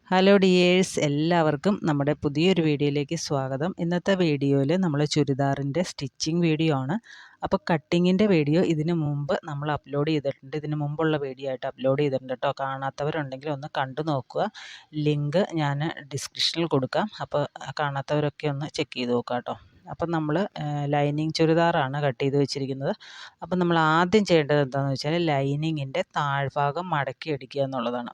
Hello dears, എല്ലാവർക്കും നമ്മുടെ പുതിയൊരു വീഡിയോയിലേക്ക് സ്വാഗതം. ഇന്നത്തെ വീഡിയോയിൽ നമ്മൾ ചുരിദാറിൻ്റെ സ്റ്റിച്ചിങ് വീഡിയോ ആണ്. അപ്പോൾ കട്ടിങ്ങിൻ്റെ വീഡിയോ ഇതിന് മുമ്പ് നമ്മൾ അപ്ലോഡ് ചെയ്തിട്ടുണ്ട്. ഇതിന് മുമ്പുള്ള വീഡിയോ ആയിട്ട് അപ്ലോഡ് ചെയ്തിട്ടുണ്ട് കേട്ടോ. കാണാത്തവരുണ്ടെങ്കിൽ ഒന്ന് കണ്ടു നോക്കുക. ലിങ്ക് ഞാൻ ഡിസ്ക്രിപ്ഷനിൽ കൊടുക്കാം. അപ്പോൾ കാണാത്തവരൊക്കെ ഒന്ന് ചെക്ക് ചെയ്ത് നോക്കുക കേട്ടോ. അപ്പം നമ്മൾ ലൈനിങ് ചുരിദാറാണ് കട്ട് ചെയ്ത് വെച്ചിരിക്കുന്നത്. അപ്പം നമ്മൾ ആദ്യം ചെയ്യേണ്ടത് എന്താണെന്ന് വെച്ചാൽ ലൈനിങ്ങിൻ്റെ താഴ്ഭാഗം മടക്കി അടിക്കുക എന്നുള്ളതാണ്.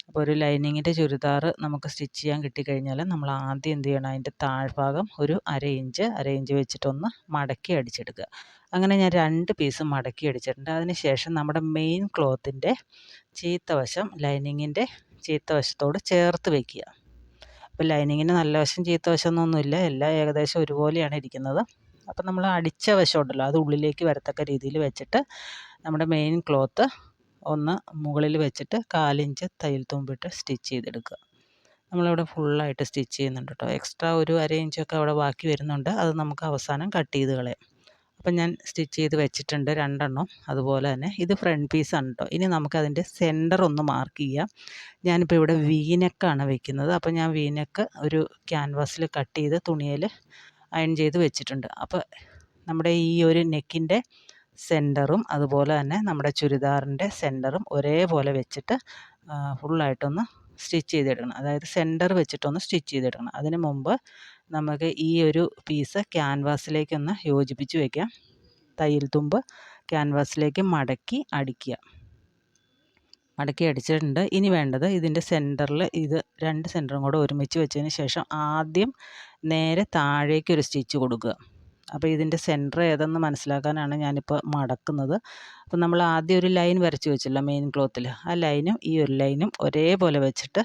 അപ്പോൾ ഒരു ലൈനിങ്ങിൻ്റെ ചുരിദാർ നമുക്ക് സ്റ്റിച്ച് ചെയ്യാൻ കിട്ടിക്കഴിഞ്ഞാൽ നമ്മൾ ആദ്യം എന്ത് ചെയ്യണം, അതിൻ്റെ താഴ്ഭാഗം ഒരു അര ഇഞ്ച് വെച്ചിട്ടൊന്ന് മടക്കി അടിച്ചെടുക്കുക. അങ്ങനെ ഞാൻ 2 പീസ് മടക്കി അടിച്ചിട്ടുണ്ട്. അതിന് ശേഷം നമ്മുടെ മെയിൻ ക്ലോത്തിൻ്റെ ചീത്തവശം ലൈനിങ്ങിൻ്റെ ചീത്തവശത്തോട് ചേർത്ത് വയ്ക്കുക. അപ്പോൾ ലൈനിങ്ങിന് നല്ല വശം ചീത്ത വശം എന്നൊന്നുമില്ല, എല്ലാം ഏകദേശം ഒരുപോലെയാണ് ഇരിക്കുന്നത്. അപ്പോൾ നമ്മൾ അടിച്ച വശം ഉണ്ടല്ലോ, അത് ഉള്ളിലേക്ക് വരത്തക്ക രീതിയിൽ വെച്ചിട്ട് നമ്മുടെ മെയിൻ ക്ലോത്ത് ഒന്ന് മുകളിൽ വെച്ചിട്ട് 1/4 ഇഞ്ച് തയ്യൽ തുമ്പിട്ട് സ്റ്റിച്ച് ചെയ്തെടുക്കുക. നമ്മളിവിടെ ഫുള്ളായിട്ട് സ്റ്റിച്ച് ചെയ്യുന്നുണ്ട് കേട്ടോ. എക്സ്ട്രാ ഒരു അര ഇഞ്ചൊക്കെ അവിടെ ബാക്കി വരുന്നുണ്ട്, അത് നമുക്ക് അവസാനം കട്ട് ചെയ്ത് കളയാം. അപ്പം ഞാൻ സ്റ്റിച്ച് ചെയ്ത് വെച്ചിട്ടുണ്ട് 2 എണ്ണം. അതുപോലെ തന്നെ ഇത് ഫ്രണ്ട് പീസാണ് കേട്ടോ. ഇനി നമുക്കതിൻ്റെ സെൻറ്റർ ഒന്ന് മാർക്ക് ചെയ്യാം. ഞാനിപ്പോൾ ഇവിടെ വീനെക്കാണ് വെക്കുന്നത്. അപ്പോൾ ഞാൻ വീനെക്ക് ഒരു ക്യാൻവാസിൽ കട്ട് ചെയ്ത് തുണിയിൽ അയൺ ചെയ്ത് വെച്ചിട്ടുണ്ട്. അപ്പോൾ നമ്മുടെ ഈ ഒരു നെക്കിൻ്റെ സെൻറ്ററും അതുപോലെ തന്നെ നമ്മുടെ ചുരിദാറിൻ്റെ സെൻറ്ററും ഒരേപോലെ വെച്ചിട്ട് ഫുള്ളായിട്ടൊന്ന് സ്റ്റിച്ച് ചെയ്തെടുക്കണം. അതായത് സെൻറ്റർ വെച്ചിട്ടൊന്ന് സ്റ്റിച്ച് ചെയ്തെടുക്കണം. അതിന് മുമ്പ് നമുക്ക് ഈ ഒരു പീസ് ക്യാൻവാസിലേക്കൊന്ന് യോജിപ്പിച്ച് വയ്ക്കാം. തയ്യൽ തുമ്പ് ക്യാൻവാസിലേക്ക് മടക്കി അടിക്കുക. മടക്കി അടിച്ചിട്ടുണ്ട്. ഇനി വേണ്ടത് ഇതിൻ്റെ സെൻറ്ററിൽ ഇത് 2 സെൻറ്ററും കൂടെ ഒരുമിച്ച് വെച്ചതിന് ശേഷം ആദ്യം നേരെ താഴേക്കൊരു സ്റ്റിച്ച് കൊടുക്കുക. അപ്പോൾ ഇതിൻ്റെ സെൻറ്റർ ഏതെന്ന് മനസ്സിലാക്കാനാണ് ഞാനിപ്പോൾ മടക്കുന്നത്. അപ്പോൾ നമ്മൾ ആദ്യം ഒരു ലൈൻ വരച്ച് വെച്ചല്ലോ മെയിൻ ക്ലോത്തിൽ, ആ ലൈനും ഈ ഒരു ലൈനും ഒരേപോലെ വെച്ചിട്ട്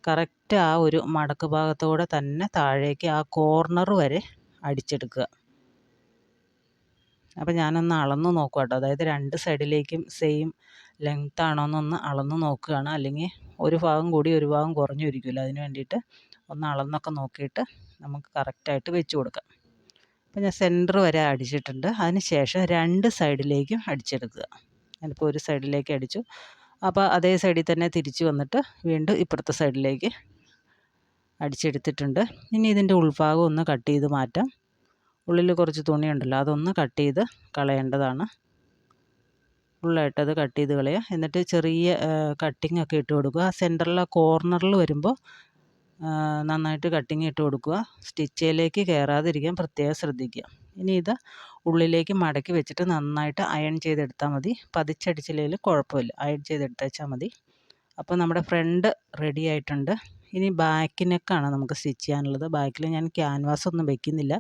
കറക്റ്റ് ആ ഒരു മടക്ക് ഭാഗത്തോടെ തന്നെ താഴേക്ക് ആ കോർണർ വരെ അടിച്ചെടുക്കുക. അപ്പോൾ ഞാനൊന്ന് അളന്ന് നോക്കുക കേട്ടോ. അതായത് 2 സൈഡിലേക്കും സെയിം ലെങ്ത് ആണോ എന്നൊന്ന് അളന്ന് നോക്കുകയാണ്. അല്ലെങ്കിൽ ഒരു ഭാഗം കൂടി ഒരു ഭാഗം കുറഞ്ഞു ഇരിക്കുമല്ലോ, അതിന് വേണ്ടിയിട്ട് ഒന്ന് അളന്നൊക്കെ നോക്കിയിട്ട് നമുക്ക് കറക്റ്റായിട്ട് വെച്ച് കൊടുക്കാം. അപ്പോൾ ഞാൻ സെൻറ്റർ വരെ അടിച്ചിട്ടുണ്ട്. അതിന് ശേഷം 2 സൈഡിലേക്കും അടിച്ചെടുക്കുക. ഞാനിപ്പോൾ ഒരു സൈഡിലേക്ക് അടിച്ചു. അപ്പോൾ അതേ സൈഡിൽ തന്നെ തിരിച്ച് വന്നിട്ട് വീണ്ടും ഇപ്പുറത്തെ സൈഡിലേക്ക് അടിച്ചെടുത്തിട്ടുണ്ട്. ഇനി ഇതിൻ്റെ ഉൾഭാഗം ഒന്ന് കട്ട് ചെയ്ത് മാറ്റാം. ഉള്ളിൽ കുറച്ച് തുണിയുണ്ടല്ലോ, അതൊന്ന് കട്ട് ചെയ്ത് കളയേണ്ടതാണ്. ഫുള്ളായിട്ടത് കട്ട് ചെയ്ത് കളയുക. എന്നിട്ട് ചെറിയ കട്ടിങ് ഒക്കെ ഇട്ട് കൊടുക്കുക. ആ സെൻറ്ററിലെ കോർണറിൽ വരുമ്പോൾ നന്നായിട്ട് കട്ടിങ് ഇട്ട് കൊടുക്കുക. സ്റ്റിച്ചിലേക്ക് കയറാതിരിക്കാൻ പ്രത്യേകം ശ്രദ്ധിക്കുക. ഇനി ഇത് ഉള്ളിലേക്ക് മടക്കി വെച്ചിട്ട് നന്നായിട്ട് അയൺ ചെയ്തെടുത്താൽ മതി. പതിച്ചടിച്ചില്ലെങ്കിലും കുഴപ്പമില്ല, അയൺ ചെയ്തെടുത്താൽ മതി. അപ്പോൾ നമ്മുടെ ഫ്രണ്ട് റെഡി ആയിട്ടുണ്ട്. ഇനി ബാക്കിനൊക്കെയാണ് നമുക്ക് സ്റ്റിച്ച് ചെയ്യാനുള്ളത്. ബാക്കിൽ ഞാൻ ക്യാൻവാസ് ഒന്നും വെക്കുന്നില്ല.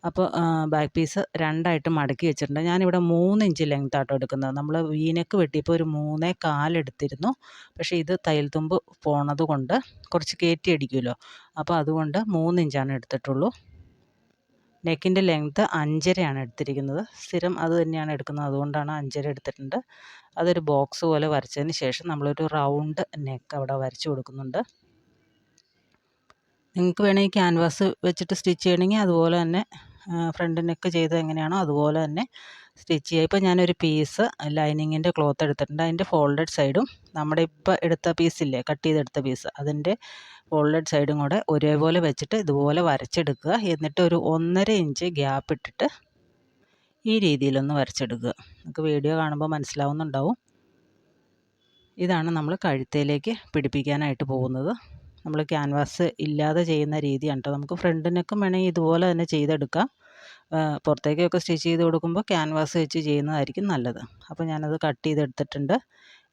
അപ്പോൾ ബാക്ക് പീസ് 2ആയിട്ട് മടക്കി വെച്ചിട്ടുണ്ട്. ഞാനിവിടെ 3 ഇഞ്ച് ലെങ്ത് ആട്ടോ എടുക്കുന്നത്. നമ്മൾ വീനെക്ക് വെട്ടിയപ്പോൾ ഒരു 3.25 എടുത്തിരുന്നു. പക്ഷേ ഇത് തയ്യൽ തുമ്പ് പോണത് കൊണ്ട് കുറച്ച് കയറ്റി അടിക്കുമല്ലോ, അപ്പോൾ അതുകൊണ്ട് 3 ഇഞ്ചാണ് എടുത്തിട്ടുള്ളൂ. നെക്കിൻ്റെ ലെങ്ത്ത് 5.5 എടുത്തിരിക്കുന്നത്. സ്ഥിരം അത് തന്നെയാണ് എടുക്കുന്നത്, അതുകൊണ്ടാണ് 5.5 എടുത്തിട്ടുണ്ട്. അതൊരു ബോക്സ് പോലെ വരച്ചതിന് ശേഷം നമ്മളൊരു റൗണ്ട് നെക്ക് അവിടെ വരച്ച് കൊടുക്കുന്നുണ്ട്. നിങ്ങൾക്ക് വേണമെങ്കിൽ ക്യാൻവാസ് വെച്ചിട്ട് സ്റ്റിച്ച് ചെയ്യണമെങ്കിൽ അതുപോലെ തന്നെ ഫ്രണ്ട് നെക്ക് ചെയ്തത് എങ്ങനെയാണോ അതുപോലെ തന്നെ സ്റ്റിച്ച് ചെയ്യുക. ഇപ്പോൾ ഞാനൊരു പീസ് ലൈനിങ്ങിൻ്റെ ക്ലോത്ത് എടുത്തിട്ടുണ്ട്. അതിൻ്റെ ഫോൾഡഡ് സൈഡും നമ്മുടെ ഇപ്പോൾ എടുത്ത പീസില്ലേ, കട്ട് ചെയ്തെടുത്ത പീസ്, അതിൻ്റെ ഫോൾഡഡ് സൈഡും കൂടെ ഒരേപോലെ വെച്ചിട്ട് ഇതുപോലെ വരച്ചെടുക്കുക. എന്നിട്ട് ഒരു 1.5 ഇഞ്ച് ഗ്യാപ്പ് ഇട്ടിട്ട് ഈ രീതിയിലൊന്ന് വരച്ചെടുക്കുക. നമുക്ക് വീഡിയോ കാണുമ്പോൾ മനസ്സിലാവുന്നുണ്ടാവും. ഇതാണ് നമ്മൾ കഴുത്തേലേക്ക് പിടിപ്പിക്കാനായിട്ട് പോകുന്നത്. നമ്മൾ ക്യാൻവാസ് ഇല്ലാതെ ചെയ്യുന്ന രീതിയാണ് കേട്ടോ. നമുക്ക് ഫ്രണ്ടിനൊക്കെ വേണമെങ്കിൽ ഇതുപോലെ തന്നെ ചെയ്തെടുക്കാം. പുറത്തേക്കൊക്കെ സ്റ്റിച്ച് ചെയ്ത് കൊടുക്കുമ്പോൾ ക്യാൻവാസ് വെച്ച് ചെയ്യുന്നതായിരിക്കും നല്ലത്. അപ്പോൾ ഞാനത് കട്ട് ചെയ്തെടുത്തിട്ടുണ്ട്.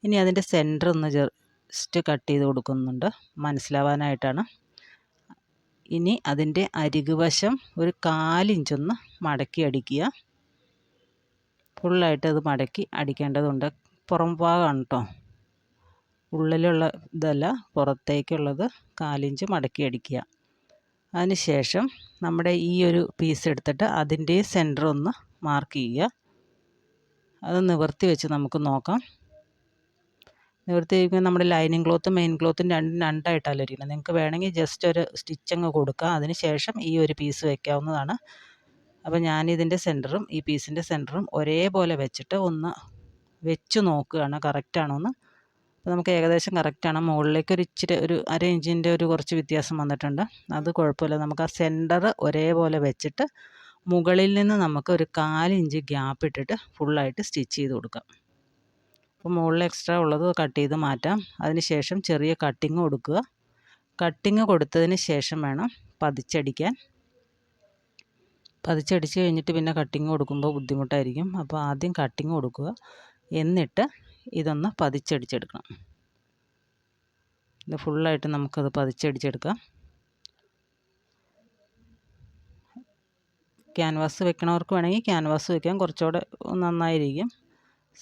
ഇനി അതിൻ്റെ സെൻറ്റർ ഒന്ന് ജസ്റ്റ് കട്ട് ചെയ്ത് കൊടുക്കുന്നുണ്ട് മനസ്സിലാവാനായിട്ടാണ്. ഇനി അതിൻ്റെ അരികുവശം ഒരു 1/4 ഇഞ്ചൊന്ന് മടക്കി അടിക്കുക. ഫുള്ളായിട്ട് അത് മടക്കി അടിക്കേണ്ടതുണ്ട്. പുറം ഭാഗമാണ് കേട്ടോ, ഉള്ളിലുള്ള ഇതല്ല, പുറത്തേക്കുള്ളത് 1/4 ഇഞ്ച് മടക്കി അടിക്കുക. അതിന് ശേഷം നമ്മുടെ ഈ ഒരു പീസ് എടുത്തിട്ട് അതിൻ്റെ സെൻറ്റർ ഒന്ന് മാർക്ക് ചെയ്യുക. അത് നിവർത്തി വെച്ച് നമുക്ക് നോക്കാം. നിവർത്തി വയ്ക്കുമ്പോൾ നമ്മുടെ ലൈനിങ് ക്ലോത്തും മെയിൻ ക്ലോത്തും 2ആയിട്ടല്ല ഇരിക്കുന്നത്. നിങ്ങൾക്ക് വേണമെങ്കിൽ ജസ്റ്റ് ഒരു സ്റ്റിച്ചങ്ങ് കൊടുക്കുക. അതിന് ശേഷം ഈ ഒരു പീസ് വയ്ക്കാവുന്നതാണ്. അപ്പോൾ ഞാനിതിൻ്റെ സെൻറ്ററും ഈ പീസിൻ്റെ സെൻറ്ററും ഒരേപോലെ വെച്ചിട്ട് ഒന്ന് വെച്ച് നോക്കുകയാണ് കറക്റ്റാണോ എന്ന്. അപ്പോൾ നമുക്ക് ഏകദേശം കറക്റ്റാണ്. മുകളിലേക്ക് ഒരു ഇച്ചിരി ഒരു 1/2 ഇഞ്ചിൻ്റെ ഒരു കുറച്ച് വ്യത്യാസം വന്നിട്ടുണ്ട്. അത് കുഴപ്പമില്ല. നമുക്ക് ആ സെൻറ്റർ ഒരേപോലെ വെച്ചിട്ട് മുകളിൽ നിന്ന് നമുക്ക് ഒരു 1/4 ഇഞ്ച് ഗ്യാപ്പ് ഇട്ടിട്ട് ഫുള്ളായിട്ട് സ്റ്റിച്ച് ചെയ്ത് കൊടുക്കാം. അപ്പോൾ മുകളിൽ എക്സ്ട്രാ ഉള്ളത് കട്ട് ചെയ്ത് മാറ്റാം. അതിന് ശേഷം ചെറിയ കട്ടിങ് കൊടുക്കുക. കട്ടിങ് കൊടുത്തതിന് ശേഷം വേണം പതിച്ചടിക്കാൻ. പതിച്ചടിച്ച് കഴിഞ്ഞിട്ട് പിന്നെ കട്ടിങ് കൊടുക്കുമ്പോൾ ബുദ്ധിമുട്ടായിരിക്കും. അപ്പോൾ ആദ്യം കട്ടിങ് കൊടുക്കുക, എന്നിട്ട് ഇതൊന്ന് പതിച്ചടിച്ചെടുക്കണം. ഇത് ഫുള്ളായിട്ട് നമുക്കത് പതിച്ചടിച്ചെടുക്കാം. ക്യാൻവാസ് വെക്കണവർക്ക് വേണമെങ്കിൽ ക്യാൻവാസ് വെക്കാം, കുറച്ചുകൂടെ നന്നായിരിക്കും.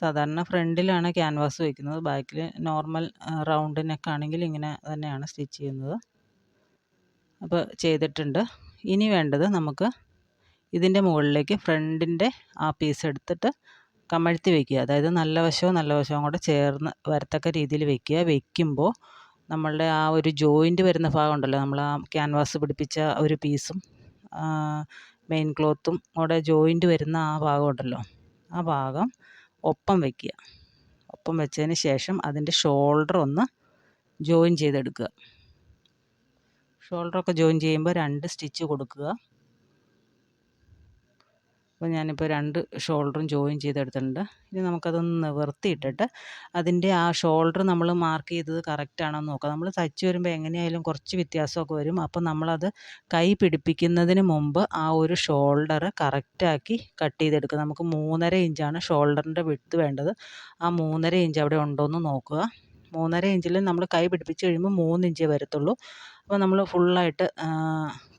സാധാരണ ഫ്രണ്ടിലാണ് ക്യാൻവാസ് വയ്ക്കുന്നത്, ബാക്കിൽ നോർമൽ റൗണ്ട് നെക്ക് ആണെങ്കിൽ ഇങ്ങനെ തന്നെയാണ് സ്റ്റിച്ച് ചെയ്യുന്നത്. അപ്പോൾ ചെയ്തിട്ടുണ്ട്. ഇനി വേണ്ടത് നമുക്ക് ഇതിൻ്റെ മുകളിലേക്ക് ഫ്രണ്ടിൻ്റെ ആ പീസ് എടുത്തിട്ട് കമഴ്ത്തി വയ്ക്കുക. അതായത് നല്ല വശവും കൂടെ ചേർന്ന് വരത്തക്ക രീതിയിൽ വയ്ക്കുക. വയ്ക്കുമ്പോൾ നമ്മളുടെ ആ ഒരു ജോയിൻറ്റ് വരുന്ന ഭാഗം ഉണ്ടല്ലോ, നമ്മൾ ആ ക്യാൻവാസ് പിടിപ്പിച്ച ഒരു പീസും മെയിൻ ക്ലോത്തും കൂടെ ജോയിൻറ്റ് വരുന്ന ആ ഭാഗം ഉണ്ടല്ലോ, ആ ഭാഗം ഒപ്പം വയ്ക്കുക. ഒപ്പം വെച്ചതിന് ശേഷം അതിൻ്റെ ഷോൾഡർ ഒന്ന് ജോയിൻ ചെയ്തെടുക്കുക. ഷോൾഡറൊക്കെ ജോയിൻ ചെയ്യുമ്പോൾ 2 സ്റ്റിച്ച് കൊടുക്കുക. അപ്പോൾ ഞാനിപ്പോൾ 2 ഷോൾഡറും ജോയിൻ ചെയ്തെടുത്തിട്ടുണ്ട്. ഇനി നമുക്കതൊന്ന് നിവർത്തിയിട്ടിട്ട് അതിൻ്റെ ആ ഷോൾഡർ നമ്മൾ മാർക്ക് ചെയ്തത് കറക്റ്റാണോ എന്ന് നോക്കുക. നമ്മൾ തയ്ച്ച് വരുമ്പോൾ എങ്ങനെയായാലും കുറച്ച് വ്യത്യാസമൊക്കെ വരും. അപ്പോൾ നമ്മളത് കൈ പിടിപ്പിക്കുന്നതിന് മുമ്പ് ആ ഒരു ഷോൾഡർ കറക്റ്റാക്കി കട്ട് ചെയ്തെടുക്കുക. നമുക്ക് 3.5 ഇഞ്ചാണ് ഷോൾഡറിൻ്റെ വിഡ്ത്ത് വേണ്ടത്. ആ 3.5 ഇഞ്ച് അവിടെ ഉണ്ടോയെന്ന് നോക്കുക. 3.5 ഇഞ്ചിൽ നമ്മൾ കൈ പിടിപ്പിച്ച് കഴിയുമ്പോൾ 3 ഇഞ്ചേ വരത്തുള്ളൂ. അപ്പോൾ നമ്മൾ ഫുള്ളായിട്ട്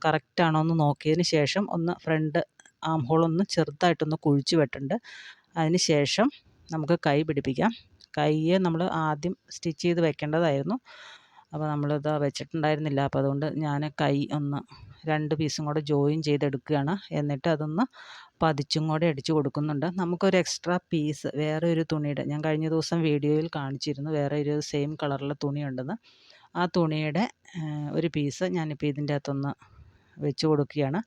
കറക്റ്റാണോ എന്ന് നോക്കിയതിന് ശേഷം ഒന്ന് ഫ്രണ്ട് ആം ഹോളൊന്ന് ചെറുതായിട്ടൊന്ന് കുഴിച്ച് വെട്ടുണ്ട്. അതിന് ശേഷം നമുക്ക് കൈ പിടിപ്പിക്കാം. കൈ നമ്മൾ ആദ്യം സ്റ്റിച്ച് ചെയ്ത് വെക്കേണ്ടതായിരുന്നു. അപ്പോൾ നമ്മളിത് വെച്ചിട്ടുണ്ടായിരുന്നില്ല. അപ്പോൾ അതുകൊണ്ട് ഞാൻ കൈ ഒന്ന് 2 പീസും കൂടെ ജോയിൻ ചെയ്തെടുക്കുകയാണ്. എന്നിട്ട് അതൊന്ന് പതിച്ചും കൂടെ അടിച്ച് കൊടുക്കുന്നുണ്ട്. നമുക്കൊരു എക്സ്ട്രാ പീസ് വേറെ ഒരു തുണിയുടെ, ഞാൻ കഴിഞ്ഞ ദിവസം വീഡിയോയിൽ കാണിച്ചിരുന്നു, വേറെ ഒരു സെയിം കളറിലെ തുണിയുണ്ടെന്ന്. ആ തുണിയുടെ ഒരു പീസ് ഞാനിപ്പോൾ ഇതിൻ്റെ അകത്തൊന്ന് വെച്ച് കൊടുക്കുകയാണ്.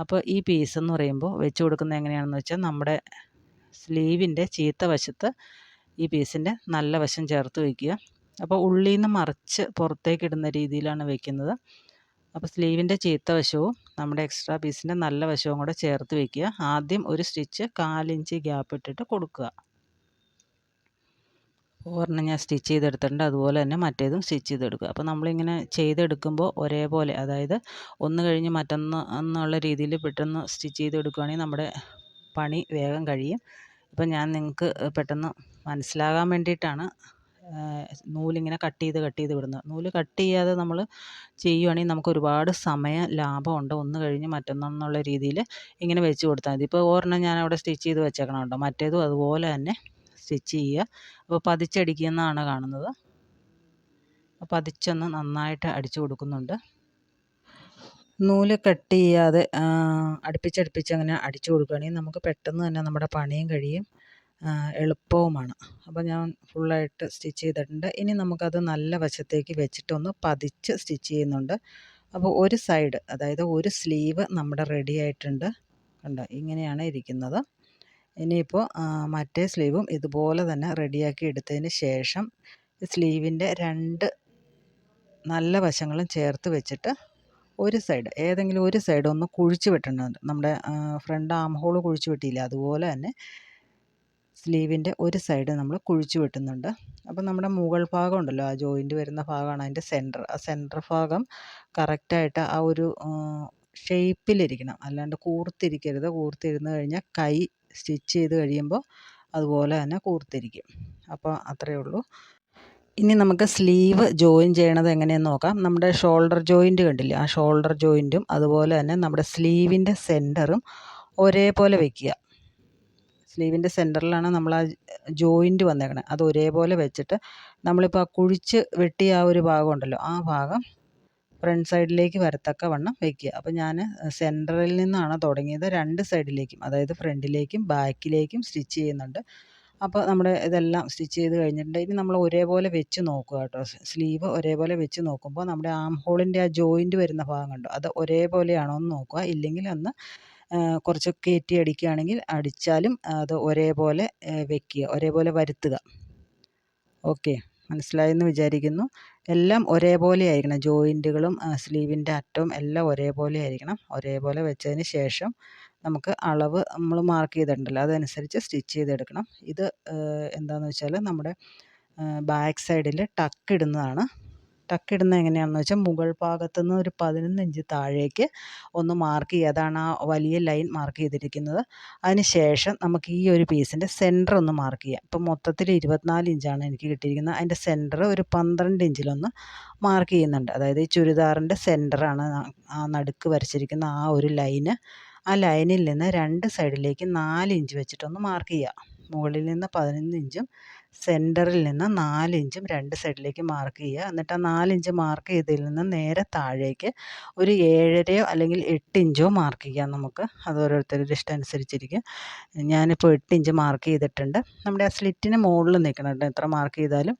അപ്പോൾ ഈ പീസ് എന്ന് പറയുമ്പോൾ വെച്ച് കൊടുക്കുന്നത് എങ്ങനെയാണെന്ന് വെച്ചാൽ നമ്മുടെ സ്ലീവിൻ്റെ ചീത്ത വശത്ത് ഈ പീസിൻ്റെ നല്ല വശം ചേർത്ത് വയ്ക്കുക. അപ്പോൾ ഉള്ളിൽ നിന്ന് മറിച്ച് പുറത്തേക്ക് ഇടുന്ന രീതിയിലാണ് വയ്ക്കുന്നത്. അപ്പോൾ സ്ലീവിൻ്റെ ചീത്ത വശവും നമ്മുടെ എക്സ്ട്രാ പീസിൻ്റെ നല്ല വശവും കൂടെ ചേർത്ത് വയ്ക്കുക. ആദ്യം ഒരു സ്റ്റിച്ച് 1/4 ഇഞ്ച് ഗ്യാപ്പ് ഇട്ടിട്ട് കൊടുക്കുക. ഒരെണ്ണം ഞാൻ സ്റ്റിച്ച് ചെയ്തെടുത്തിട്ടുണ്ട്, അതുപോലെ തന്നെ മറ്റേതും സ്റ്റിച്ച് ചെയ്തെടുക്കുക. അപ്പോൾ നമ്മളിങ്ങനെ ചെയ്തെടുക്കുമ്പോൾ ഒരേപോലെ, അതായത് ഒന്ന് കഴിഞ്ഞ് മറ്റൊന്ന് എന്നുള്ള രീതിയിൽ പെട്ടെന്ന് സ്റ്റിച്ച് ചെയ്തെടുക്കുകയാണെങ്കിൽ നമ്മുടെ പണി വേഗം കഴിയും. ഇപ്പം ഞാൻ നിങ്ങൾക്ക് പെട്ടെന്ന് മനസ്സിലാകാൻ വേണ്ടിയിട്ടാണ് നൂലിങ്ങനെ കട്ട് ചെയ്ത് വിടുന്നത്. നൂല് കട്ട് ചെയ്യാതെ നമ്മൾ ചെയ്യുകയാണെങ്കിൽ നമുക്ക് ഒരുപാട് സമയം ലാഭമുണ്ട്. ഒന്ന് കഴിഞ്ഞ് മറ്റൊന്നെന്നുള്ള രീതിയിൽ ഇങ്ങനെ വെച്ച് കൊടുത്താൽ മതി. ഇപ്പോൾ ഒരെണ്ണം ഞാൻ അവിടെ സ്റ്റിച്ച് ചെയ്ത് വെച്ചേക്കണം കേട്ടോ, മറ്റേതും അതുപോലെ തന്നെ സ്റ്റിച്ച് ചെയ്യുക. അപ്പോൾ പതിച്ചടിക്കുന്നതാണ് കാണുന്നത്. പതിച്ചൊന്ന് നന്നായിട്ട് അടിച്ചു കൊടുക്കുന്നുണ്ട്. നൂല് കട്ട് ചെയ്യാതെ അടുപ്പിച്ചടുപ്പിച്ച് അങ്ങനെ അടിച്ചു കൊടുക്കുകയാണെങ്കിൽ നമുക്ക് പെട്ടെന്ന് തന്നെ നമ്മുടെ പണിയും കഴിയും, എളുപ്പവുമാണ്. അപ്പോൾ ഞാൻ ഫുള്ളായിട്ട് സ്റ്റിച്ച് ചെയ്തിട്ടുണ്ട്. ഇനി നമുക്കത് നല്ല വശത്തേക്ക് വെച്ചിട്ടൊന്ന് പതിച്ച് സ്റ്റിച്ച് ചെയ്യുന്നുണ്ട്. അപ്പോൾ ഒരു സൈഡ്, അതായത് ഒരു സ്ലീവ് നമ്മുടെ റെഡി ആയിട്ടുണ്ട്. കണ്ടോ, ഇങ്ങനെയാണ് ഇരിക്കുന്നത്. ഇനിയിപ്പോൾ മറ്റേ സ്ലീവും ഇതുപോലെ തന്നെ റെഡിയാക്കി എടുത്തതിന് ശേഷം സ്ലീവിൻ്റെ 2 നല്ല വശങ്ങളും ചേർത്ത് വെച്ചിട്ട് ഒരു സൈഡ്, ഏതെങ്കിലും ഒരു സൈഡ് ഒന്ന് കുഴിച്ച് വെട്ടുന്നുണ്ട്. നമ്മുടെ ഫ്രണ്ട് ആം ഹോൾ കുഴിച്ച് വെട്ടിയില്ല, അതുപോലെ തന്നെ സ്ലീവിൻ്റെ ഒരു സൈഡ് നമ്മൾ കുഴിച്ച് വെട്ടുന്നുണ്ട്. അപ്പോൾ നമ്മുടെ മുകൾ ഭാഗം ഉണ്ടല്ലോ, ആ ജോയിൻറ്റ് വരുന്ന ഭാഗമാണ് അതിൻ്റെ സെൻറ്റർ. ആ സെൻറ്റർ ഭാഗം കറക്റ്റായിട്ട് ആ ഒരു ഷേപ്പിലിരിക്കണം, അല്ലാണ്ട് കൂർത്തിരിക്കരുത്. കൂർത്തിരുന്ന് കഴിഞ്ഞാൽ കൈ സ്റ്റിച്ച് ചെയ്ത് കഴിയുമ്പോൾ അതുപോലെ തന്നെ കൂർത്തിരിക്കും. അപ്പോൾ അത്രയേ ഉള്ളൂ. ഇനി നമുക്ക് സ്ലീവ് ജോയിൻ ചെയ്യണത് എങ്ങനെയെന്ന് നോക്കാം. നമ്മുടെ ഷോൾഡർ ജോയിൻറ്റ് കണ്ടില്ലേ, ആ ഷോൾഡർ ജോയിൻറ്റും അതുപോലെ തന്നെ നമ്മുടെ സ്ലീവിൻ്റെ സെൻറ്ററും ഒരേപോലെ വയ്ക്കുക. സ്ലീവിൻ്റെ സെൻറ്ററിലാണ് നമ്മൾ ആ ജോയിൻറ്റ് വന്നേക്കണത്, അത് ഒരേപോലെ വെച്ചിട്ട് നമ്മളിപ്പോൾ ആ കുഴിച്ച് വെട്ടിയ ആ ഒരു ഭാഗം ഉണ്ടല്ലോ, ആ ഭാഗം ഫ്രണ്ട് സൈഡിലേക്ക് വരത്തക്ക വണ്ണം വയ്ക്കുക. അപ്പോൾ ഞാൻ സെൻറ്ററിൽ നിന്നാണ് തുടങ്ങിയത്. 2 സൈഡിലേക്കും, അതായത് ഫ്രണ്ടിലേക്കും ബാക്കിലേക്കും സ്റ്റിച്ച് ചെയ്യുന്നുണ്ട്. അപ്പോൾ നമ്മുടെ ഇതെല്ലാം സ്റ്റിച്ച് ചെയ്ത് കഴിഞ്ഞിട്ടുണ്ട്. ഇനി നമ്മൾ ഒരേപോലെ വെച്ച് നോക്കുക കേട്ടോ. സ്ലീവ് ഒരേപോലെ വെച്ച് നോക്കുമ്പോൾ നമ്മുടെ ആം ഹോളിൻ്റെ ആ ജോയിൻറ്റ് വരുന്ന ഭാഗം കണ്ടോ, അത് ഒരേപോലെയാണോ എന്ന് നോക്കുക. ഇല്ലെങ്കിൽ ഒന്ന് കുറച്ച് കയറ്റി അടിക്കുകയാണെങ്കിൽ അടിച്ചാലും അത് ഒരേപോലെ വയ്ക്കുക, ഒരേപോലെ വരുത്തുക. ഓക്കെ. മനസ്സിലായെന്ന് വിചാരിക്കുന്നു. എല്ലാം ഒരേപോലെ ആയിരിക്കണം, ജോയിൻറ്റുകളും സ്ലീവിൻ്റെ അറ്റവും എല്ലാം ഒരേപോലെ ആയിരിക്കണം. ഒരേപോലെ വെച്ചതിന് ശേഷം നമുക്ക് അളവ് നമ്മൾ മാർക്ക് ചെയ്തിട്ടുണ്ടല്ലോ അതനുസരിച്ച് സ്റ്റിച്ച് ചെയ്തെടുക്കണം. ഇത് എന്താണെന്ന് വെച്ചാൽ നമ്മുടെ ബാക്ക് സൈഡിൽ ടക്ക് ഇടുന്നതാണ്. ടക്ക് ഇടുന്നത് എങ്ങനെയാണെന്ന് വെച്ചാൽ മുകൾ ഭാഗത്തുനിന്ന് ഒരു 11 ഇഞ്ച് താഴേക്ക് ഒന്ന് മാർക്ക് ചെയ്യുക. അതാണ് ആ വലിയ ലൈൻ മാർക്ക് ചെയ്തിരിക്കുന്നത്. അതിന് ശേഷം നമുക്ക് ഈ ഒരു പീസിൻ്റെ സെൻറ്റർ ഒന്ന് മാർക്ക് ചെയ്യാം. ഇപ്പം മൊത്തത്തിൽ 24 ഇഞ്ചാണ് എനിക്ക് കിട്ടിയിരിക്കുന്നത്. അതിൻ്റെ സെൻറ്റർ ഒരു 12 ഇഞ്ചിലൊന്ന് മാർക്ക് ചെയ്യുന്നുണ്ട്. അതായത് ഈ ചുരിദാറിൻ്റെ സെൻറ്ററാണ് ആ നടുക്ക് വരച്ചിരിക്കുന്ന ആ ഒരു ലൈന്. ആ ലൈനിൽ നിന്ന് 2 സൈഡിലേക്ക് 4 ഇഞ്ച് വെച്ചിട്ടൊന്ന് മാർക്ക് ചെയ്യുക. മുകളിൽ നിന്ന് 11 ഇഞ്ചും സെൻറ്ററിൽ നിന്ന് 4 ഇഞ്ചും 2 സൈഡിലേക്ക് മാർക്ക് ചെയ്യുക. എന്നിട്ട് ആ 4 ഇഞ്ച് മാർക്ക് ചെയ്തതിൽ നിന്ന് നേരെ താഴേക്ക് ഒരു 7.5 അല്ലെങ്കിൽ 8 ഇഞ്ചോ മാർക്ക് ചെയ്യാം നമുക്ക്. അത് ഓരോരുത്തരുടെ ഇഷ്ടം അനുസരിച്ചിരിക്കും. ഞാനിപ്പോൾ 8 ഇഞ്ച് മാർക്ക് ചെയ്തിട്ടുണ്ട്. നമ്മുടെ ആ സ്ലിറ്റിന് മുകളിൽ നിൽക്കണം കേട്ടോ. എത്ര മാർക്ക് ചെയ്താലും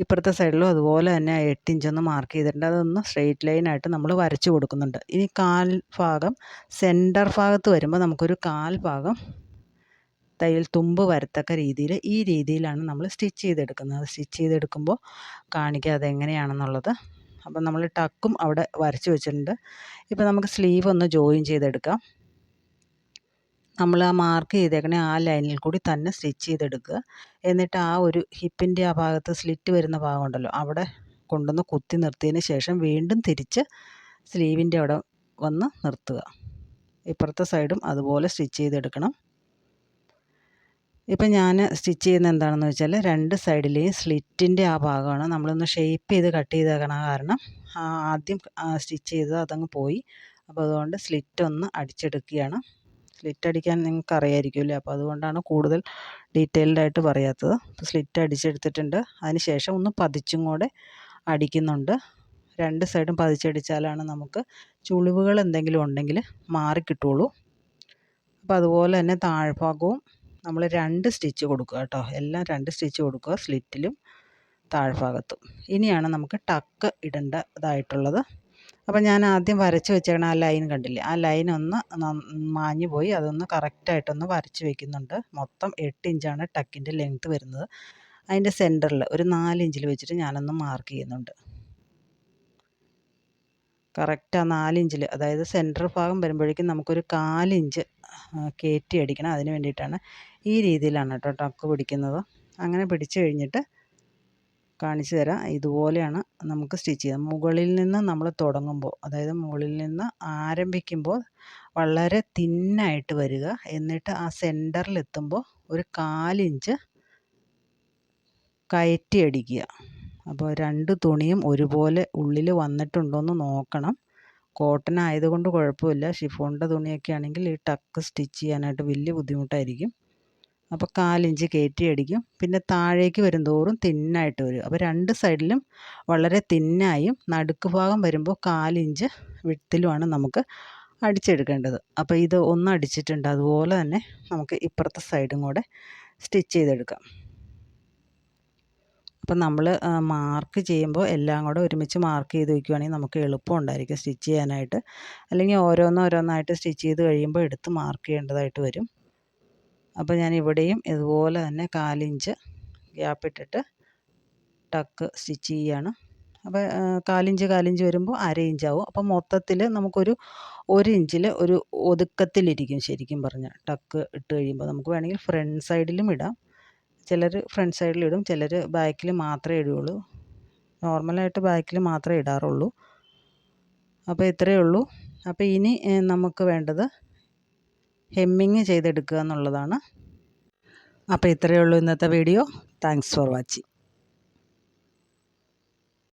ഇപ്പുറത്തെ സൈഡിലും അതുപോലെ തന്നെ 8 ഇഞ്ചൊന്ന് മാർക്ക് ചെയ്തിട്ടുണ്ട്. അതൊന്ന് സ്ട്രെയിറ്റ് ലൈനായിട്ട് നമ്മൾ വരച്ച് കൊടുക്കുന്നുണ്ട്. ഇനി കാൽ ഭാഗം സെൻറ്റർ ഭാഗത്ത് വരുമ്പോൾ നമുക്കൊരു കാൽ ഭാഗം തയ്യൽ തുമ്പ് വരത്തക്ക രീതിയിൽ ഈ രീതിയിലാണ് നമ്മൾ സ്റ്റിച്ച് ചെയ്തെടുക്കുന്നത്. സ്റ്റിച്ച് ചെയ്തെടുക്കുമ്പോൾ കാണിക്കുക അതെങ്ങനെയാണെന്നുള്ളത്. അപ്പം നമ്മൾ ടക്കും അവിടെ വരച്ച് വെച്ചിട്ടുണ്ട്. ഇപ്പം നമുക്ക് സ്ലീവ് ഒന്ന് ജോയിൻ ചെയ്തെടുക്കാം. നമ്മൾ ആ മാർക്ക് ചെയ്തേക്കണേ ആ ലൈനിൽ കൂടി തന്നെ സ്റ്റിച്ച് ചെയ്തെടുക്കുക. എന്നിട്ട് ആ ഒരു ഹിപ്പിൻ്റെ ആ ഭാഗത്ത് സ്ലിറ്റ് വരുന്ന ഭാഗമുണ്ടല്ലോ അവിടെ കൊണ്ടുവന്ന് കുത്തി നിർത്തിയതിന് ശേഷം വീണ്ടും തിരിച്ച് സ്ലീവിൻ്റെ അവിടെ വന്ന് നിർത്തുക. ഇപ്പുറത്തെ സൈഡും അതുപോലെ സ്റ്റിച്ച് ചെയ്തെടുക്കണം. ഇപ്പം ഞാൻ സ്റ്റിച്ച് ചെയ്യുന്നത് എന്താണെന്ന് വെച്ചാൽ 2 സൈഡിലെയും സ്ലിറ്റിൻ്റെ ആ ഭാഗമാണ് നമ്മളൊന്ന് ഷേപ്പ് ചെയ്ത് കട്ട് ചെയ്തേക്കണ കാരണം ആദ്യം സ്റ്റിച്ച് ചെയ്തത് അതങ്ങ് പോയി. അപ്പോൾ അതുകൊണ്ട് സ്ലിറ്റൊന്ന് അടിച്ചെടുക്കുകയാണ്. സ്ലിറ്റ് അടിക്കാൻ നിങ്ങൾക്ക് അറിയാമായിരിക്കുമല്ലേ, അപ്പോൾ അതുകൊണ്ടാണ് കൂടുതൽ ഡീറ്റെയിൽഡായിട്ട് പറയാത്തത്. അപ്പോൾ സ്ലിറ്റ് അടിച്ചെടുത്തിട്ടുണ്ട്. അതിന് ശേഷം ഒന്ന് പതിച്ചും കൂടെ അടിക്കുന്നുണ്ട്. 2 സൈഡും പതിച്ചടിച്ചാലാണ് നമുക്ക് ചുളിവുകൾ എന്തെങ്കിലും ഉണ്ടെങ്കിൽ മാറിക്കിട്ടുള്ളൂ. അപ്പോൾ അതുപോലെ തന്നെ താഴ്ഭാഗവും നമ്മൾ 2 സ്റ്റിച്ച് കൊടുക്കുക കേട്ടോ. എല്ലാം 2 സ്റ്റിച്ച് കൊടുക്കുക സ്ലിറ്റിലും താഴ്ഭാഗത്തും. ഇനിയാണ് നമുക്ക് ടക്ക് ഇടേണ്ടതായിട്ടുള്ളത്. അപ്പം ഞാൻ ആദ്യം വരച്ച് വെച്ചേക്കണ ആ ലൈൻ കണ്ടില്ലേ, ആ ലൈൻ ഒന്ന് മാഞ്ഞു പോയി. അതൊന്ന് കറക്റ്റായിട്ടൊന്ന് വരച്ച് വെക്കുന്നുണ്ട്. മൊത്തം 8 ഇഞ്ചാണ് ടക്കിൻ്റെ ലെങ്ത്ത് വരുന്നത്. അതിൻ്റെ സെൻറ്ററിൽ ഒരു 4 ഇഞ്ചിൽ വെച്ചിട്ട് ഞാനൊന്ന് മാർക്ക് ചെയ്യുന്നുണ്ട്. കറക്റ്റ് ആ 4 ഇഞ്ചിൽ, അതായത് സെൻറ്റർ ഭാഗം വരുമ്പോഴേക്കും നമുക്കൊരു 4 ഇഞ്ച് കയറ്റി അടിക്കണം. അതിന് വേണ്ടിയിട്ടാണ് ഈ രീതിയിലാണ് കേട്ടോ ടക്ക് പിടിക്കുന്നത്. അങ്ങനെ പിടിച്ചു കഴിഞ്ഞിട്ട് കാണിച്ചു തരാം. ഇതുപോലെയാണ് നമുക്ക് സ്റ്റിച്ച് ചെയ്യാം. മുകളിൽ നിന്ന് നമ്മൾ തുടങ്ങുമ്പോൾ, അതായത് മുകളിൽ നിന്ന് ആരംഭിക്കുമ്പോൾ വളരെ തിന്നായിട്ട് വരിക. എന്നിട്ട് ആ സെൻറ്ററിലെത്തുമ്പോൾ ഒരു 4 ഇഞ്ച് കയറ്റി അടിക്കുക. അപ്പോൾ 2 തുണിയും ഒരുപോലെ ഉള്ളിൽ വന്നിട്ടുണ്ടോ എന്ന് നോക്കണം. കോട്ടൺ ആയതുകൊണ്ട് കുഴപ്പമില്ല. ഷിഫോണിൻ്റെ തുണിയൊക്കെ ആണെങ്കിൽ ഈ ടക്ക് സ്റ്റിച്ച് ചെയ്യാനായിട്ട് വലിയ ബുദ്ധിമുട്ടായിരിക്കും. അപ്പോൾ 4 ഇഞ്ച് കയറ്റി അടിക്കും. പിന്നെ താഴേക്ക് വരുന്തോറും തിന്നായിട്ട് വരും. അപ്പോൾ 2 സൈഡിലും വളരെ തിന്നായും നടുക്ക് ഭാഗം വരുമ്പോൾ 4 ഇഞ്ച് വിഡ്ത്തിലുമാണ് നമുക്ക് അടിച്ചെടുക്കേണ്ടത്. അപ്പോൾ ഇത് ഒന്ന് അടിച്ചിട്ടുണ്ട്. അതുപോലെ തന്നെ നമുക്ക് ഇപ്പുറത്തെ സൈഡും കൂടെ സ്റ്റിച്ച് ചെയ്തെടുക്കാം. അപ്പം നമ്മൾ മാർക്ക് ചെയ്യുമ്പോൾ എല്ലാം കൂടെ ഒരുമിച്ച് മാർക്ക് ചെയ്ത് വയ്ക്കുകയാണെങ്കിൽ നമുക്ക് എളുപ്പം ഉണ്ടായിരിക്കും സ്റ്റിച്ച് ചെയ്യാനായിട്ട്. അല്ലെങ്കിൽ ഓരോന്നോരോന്നായിട്ട് സ്റ്റിച്ച് ചെയ്ത് കഴിയുമ്പോൾ എടുത്ത് മാർക്ക് ചെയ്യേണ്ടതായിട്ട് വരും. അപ്പോൾ ഞാൻ ഇവിടെയും ഇതുപോലെ തന്നെ 4 ഇഞ്ച് ഗ്യാപ്പ് ഇട്ടിട്ട് ടക്ക് സ്റ്റിച്ച് ചെയ്യുകയാണ്. അപ്പോൾ 4 ഇഞ്ച് വരുമ്പോൾ 1/2 ഇഞ്ചാവും. അപ്പോൾ മൊത്തത്തിൽ നമുക്കൊരു 1 ഇഞ്ചിൽ ഒരു ഒതുക്കത്തിലിരിക്കും ശരിക്കും പറഞ്ഞാൽ. ടക്ക് ഇട്ട് കഴിയുമ്പോൾ നമുക്ക് വേണമെങ്കിൽ ഫ്രണ്ട് സൈഡിലും ഇടാം. ചിലർ ഫ്രണ്ട് സൈഡിലിടും, ചിലർ ബാക്കിൽ മാത്രമേ ഇടുകയുള്ളൂ. നോർമലായിട്ട് ബാക്കിൽ മാത്രമേ ഇടാറുള്ളൂ. അപ്പോൾ ഇത്രയേ ഉള്ളൂ. അപ്പോൾ ഇനി നമുക്ക് വേണ്ടത് ഹെമ്മിങ് ചെയ്തെടുക്കുക എന്നുള്ളതാണ്. അപ്പോൾ ഇത്രയേ ഉള്ളൂ ഇന്നത്തെ വീഡിയോ. Thanks for watching.